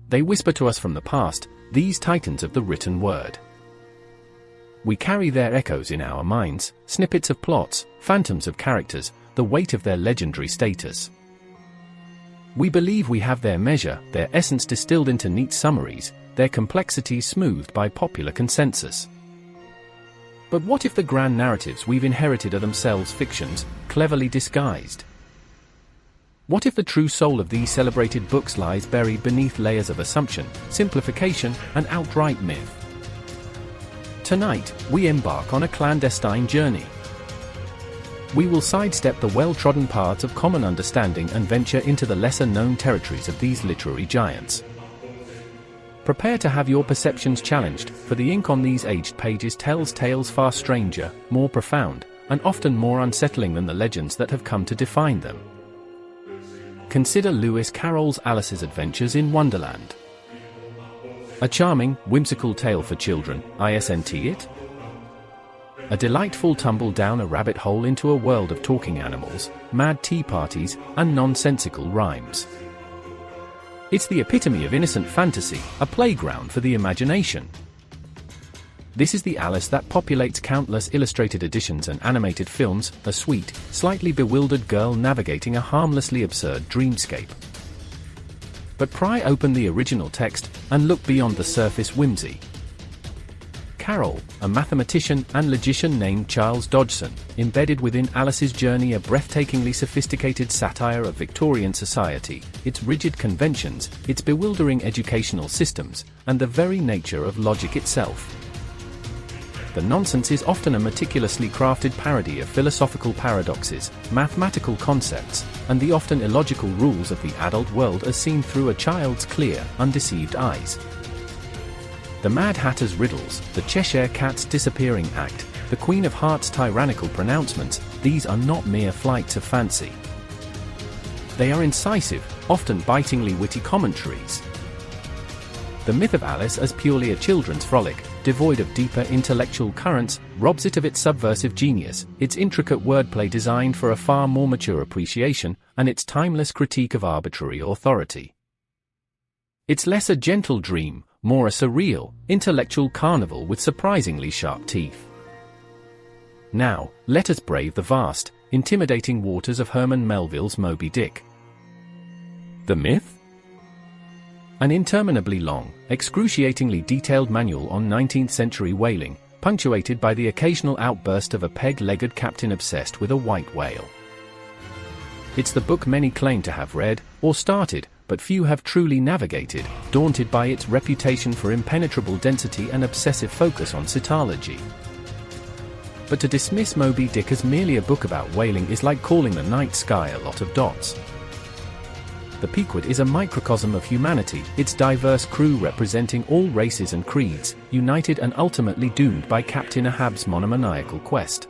They whisper to us from the past, these titans of the written word. We carry their echoes in our minds, snippets of plots, phantoms of characters, the weight of their legendary status. We believe we have their measure, their essence distilled into neat summaries, their complexities smoothed by popular consensus. But what if the grand narratives we've inherited are themselves fictions, cleverly disguised? What if the true soul of these celebrated books lies buried beneath layers of assumption, simplification, and outright myth? Tonight, we embark on a clandestine journey. We will sidestep the well-trodden paths of common understanding and venture into the lesser-known territories of these literary giants. Prepare to have your perceptions challenged, for the ink on these aged pages tells tales far stranger, more profound, and often more unsettling than the legends that have come to define them. Consider Lewis Carroll's Alice's Adventures in Wonderland. A charming, whimsical tale for children, isn't it? A delightful tumble down a rabbit hole into a world of talking animals, mad tea parties, and nonsensical rhymes. It's the epitome of innocent fantasy, a playground for the imagination. This is the Alice that populates countless illustrated editions and animated films, a sweet, slightly bewildered girl navigating a harmlessly absurd dreamscape. But pry open the original text, and look beyond the surface whimsy. Carroll, a mathematician and logician named Charles Dodgson, embedded within Alice's journey a breathtakingly sophisticated satire of Victorian society, its rigid conventions, its bewildering educational systems, and the very nature of logic itself. The nonsense is often a meticulously crafted parody of philosophical paradoxes, mathematical concepts, and the often illogical rules of the adult world as seen through a child's clear, undeceived eyes. The Mad Hatter's riddles, the Cheshire Cat's disappearing act, the Queen of Hearts' tyrannical pronouncements, these are not mere flights of fancy. They are incisive, often bitingly witty commentaries. The myth of Alice as purely a children's frolic, devoid of deeper intellectual currents, robs it of its subversive genius, its intricate wordplay designed for a far more mature appreciation, and its timeless critique of arbitrary authority. It's less a gentle dream, more a surreal, intellectual carnival with surprisingly sharp teeth. Now, let us brave the vast, intimidating waters of Herman Melville's Moby Dick. The myth? An interminably long, excruciatingly detailed manual on 19th-century whaling, punctuated by the occasional outburst of a peg-legged captain obsessed with a white whale. It's the book many claim to have read, or started, but few have truly navigated, daunted by its reputation for impenetrable density and obsessive focus on cetology. But to dismiss Moby Dick as merely a book about whaling is like calling the night sky a lot of dots. The Pequod is a microcosm of humanity, its diverse crew representing all races and creeds, united and ultimately doomed by Captain Ahab's monomaniacal quest.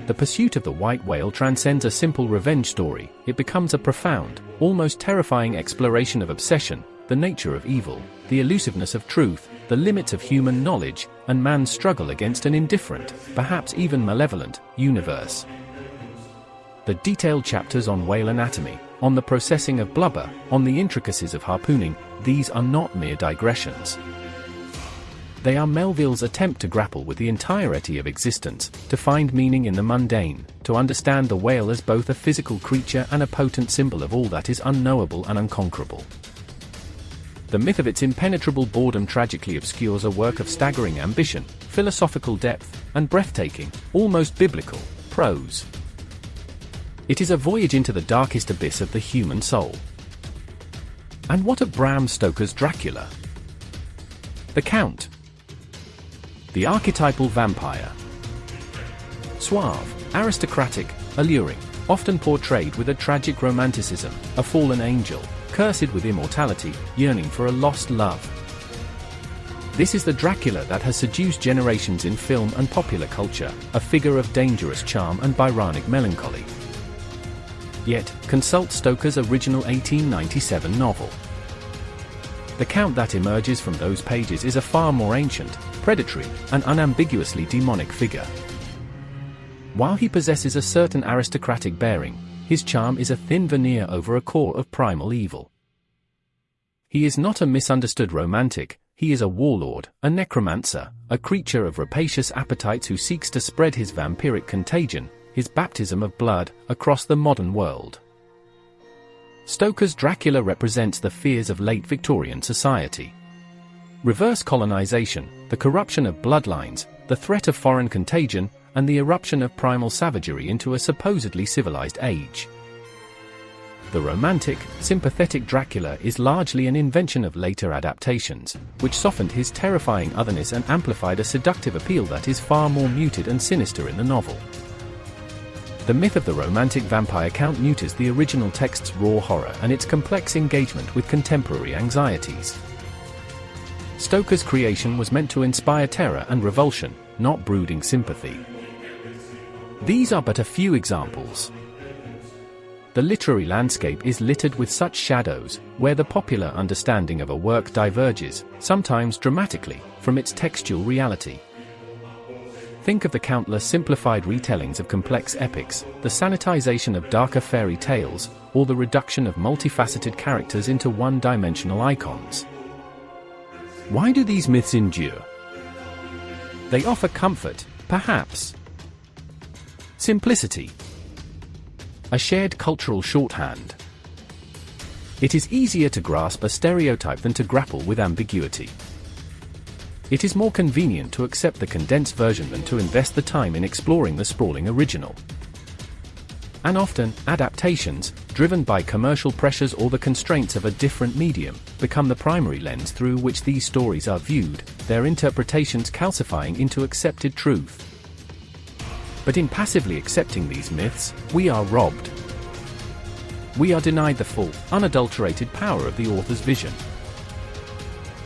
The pursuit of the white whale transcends a simple revenge story, it becomes a profound, almost terrifying exploration of obsession, the nature of evil, the elusiveness of truth, the limits of human knowledge, and man's struggle against an indifferent, perhaps even malevolent, universe. The detailed chapters on whale anatomy, on the processing of blubber, on the intricacies of harpooning, these are not mere digressions. They are Melville's attempt to grapple with the entirety of existence, to find meaning in the mundane, to understand the whale as both a physical creature and a potent symbol of all that is unknowable and unconquerable. The myth of its impenetrable boredom tragically obscures a work of staggering ambition, philosophical depth, and breathtaking, almost biblical, prose. It is a voyage into the darkest abyss of the human soul. And what of Bram Stoker's Dracula? The Count. The archetypal vampire. Suave, aristocratic, alluring, often portrayed with a tragic romanticism, a fallen angel, cursed with immortality, yearning for a lost love. This is the Dracula that has seduced generations in film and popular culture, a figure of dangerous charm and Byronic melancholy. Yet, consult Stoker's original 1897 novel. The Count that emerges from those pages is a far more ancient, predatory, and unambiguously demonic figure. While he possesses a certain aristocratic bearing, his charm is a thin veneer over a core of primal evil. He is not a misunderstood romantic, he is a warlord, a necromancer, a creature of rapacious appetites who seeks to spread his vampiric contagion, his baptism of blood, across the modern world. Stoker's Dracula represents the fears of late Victorian society. Reverse colonization, the corruption of bloodlines, the threat of foreign contagion, and the eruption of primal savagery into a supposedly civilized age. The romantic, sympathetic Dracula is largely an invention of later adaptations, which softened his terrifying otherness and amplified a seductive appeal that is far more muted and sinister in the novel. The myth of the romantic vampire counter-neuters the original text's raw horror and its complex engagement with contemporary anxieties. Stoker's creation was meant to inspire terror and revulsion, not brooding sympathy. These are but a few examples. The literary landscape is littered with such shadows, where the popular understanding of a work diverges, sometimes dramatically, from its textual reality. Think of the countless simplified retellings of complex epics, the sanitization of darker fairy tales, or the reduction of multifaceted characters into one-dimensional icons. Why do these myths endure? They offer comfort, perhaps. Simplicity. A shared cultural shorthand. It is easier to grasp a stereotype than to grapple with ambiguity. It is more convenient to accept the condensed version than to invest the time in exploring the sprawling original. And often, adaptations, driven by commercial pressures or the constraints of a different medium, become the primary lens through which these stories are viewed, their interpretations calcifying into accepted truth. But in passively accepting these myths, we are robbed. We are denied the full, unadulterated power of the author's vision.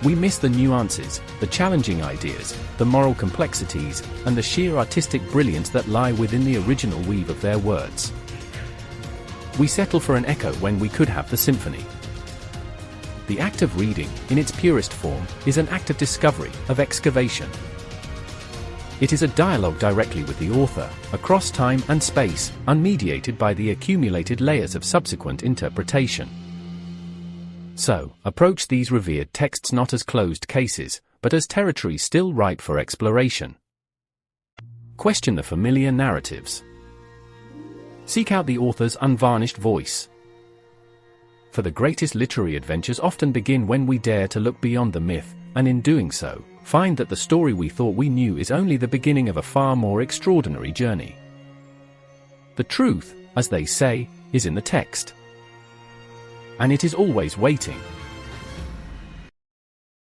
We miss the nuances, the challenging ideas, the moral complexities, and the sheer artistic brilliance that lie within the original weave of their words. We settle for an echo when we could have the symphony. The act of reading, in its purest form, is an act of discovery, of excavation. It is a dialogue directly with the author, across time and space, unmediated by the accumulated layers of subsequent interpretation. So, approach these revered texts not as closed cases, but as territories still ripe for exploration. Question the familiar narratives. Seek out the author's unvarnished voice. For the greatest literary adventures often begin when we dare to look beyond the myth, and in doing so, find that the story we thought we knew is only the beginning of a far more extraordinary journey. The truth, as they say, is in the text. And it is always waiting.